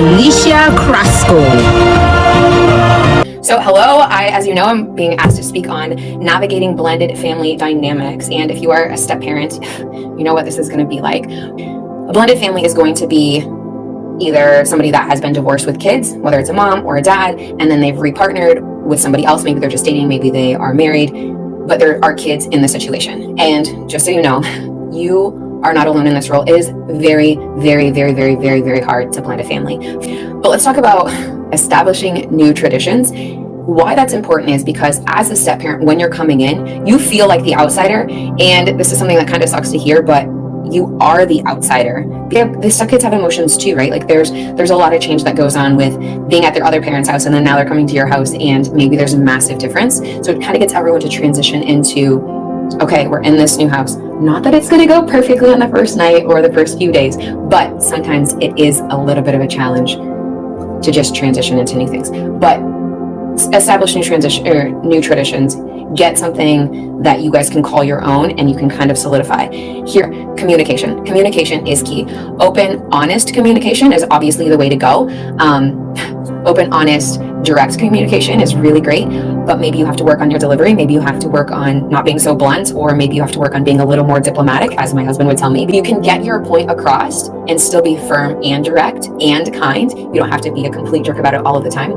Alicia Krasko. So hello, as you know, I'm being asked to speak on navigating blended family dynamics. And if you are a step parent, you know what this is going to be like. A blended family is going to be either somebody that has been divorced with kids, whether it's a mom or a dad, and then they've repartnered with somebody else. Maybe they're just dating, maybe they are married, but there are kids in the situation. And just so you know, you are not alone in this role. It is very, very, very, very, very, very hard to blend a family. But let's talk about establishing new traditions. Why that's important is because as a step parent, when you're coming in, you feel like the outsider. And this is something that kind of sucks to hear, but you are the outsider. The step kids have emotions too, right? Like there's a lot of change that goes on with being at their other parents' house and then now they're coming to your house and maybe there's a massive difference. So it kind of gets everyone to transition into, okay, we're in this new house. Not that it's going to go perfectly on the first night or the first few days, but sometimes it is a little bit of a challenge to just transition into new things. But establish new traditions. Get something that you guys can call your own and you can kind of solidify. Here, communication. Communication is key. Open, honest communication is obviously the way to go. Open, honest, direct communication is really great, but maybe you have to work on your delivery. Maybe you have to work on not being so blunt, or maybe you have to work on being a little more diplomatic, as my husband would tell me. But you can get your point across and still be firm and direct and kind. You don't have to be a complete jerk about it all of the time.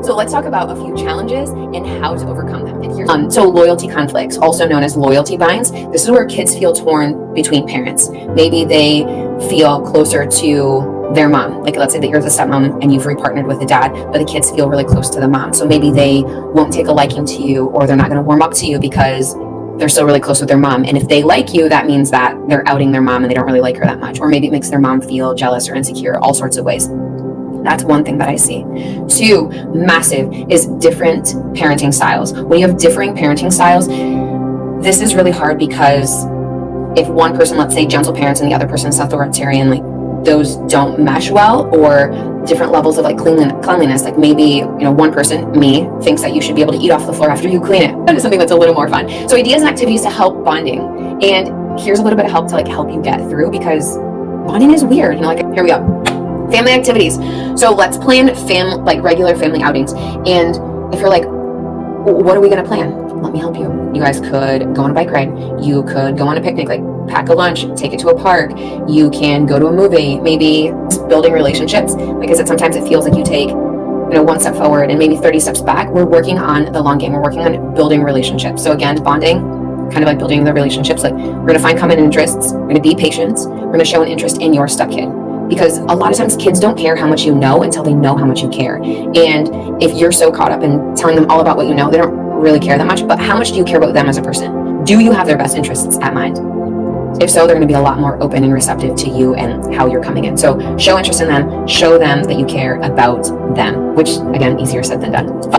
So let's talk about a few challenges and how to overcome them. And here's so loyalty conflicts, also known as loyalty binds. This is where kids feel torn between parents. Maybe they feel closer to their mom. Like let's say that you're the stepmom and you've repartnered with the dad, but the kids feel really close to the mom. So maybe they won't take a liking to you, or they're not going to warm up to you because they're still really close with their mom. And if they like you, that means that they're outing their mom and they don't really like her that much. Or maybe it makes their mom feel jealous or insecure, all sorts of ways. That's one thing that I see. Two, massive, is different parenting styles. When you have differing parenting styles, this is really hard because if one person, let's say gentle parents, and the other person is authoritarian, like those don't mesh well, or different levels of like cleanliness. Like maybe, one person, me, thinks that you should be able to eat off the floor after you clean it. That is something that's a little more fun. So ideas and activities to help bonding. And here's a little bit of help to like help you get through, because bonding is weird. Like here we go. Family activities. So let's plan regular family outings. And if you're like, what are we going to plan? Let me help you. You guys could go on a bike ride. You could go on a picnic, like pack a lunch, take it to a park. You can go to a movie, maybe building relationships. Like I said, sometimes it feels like you take, one step forward and maybe 30 steps back. We're working on the long game. We're working on building relationships. So again, bonding, kind of like building the relationships. Like we're going to find common interests. We're going to be patient. We're going to show an interest in your stepkid. Because a lot of times kids don't care how much you know until they know how much you care. And if you're so caught up in telling them all about what you know, they don't really care that much. But how much do you care about them as a person? Do you have their best interests at mind? If so, they're going to be a lot more open and receptive to you and how you're coming in. So show interest in them, show them that you care about them, which again, easier said than done.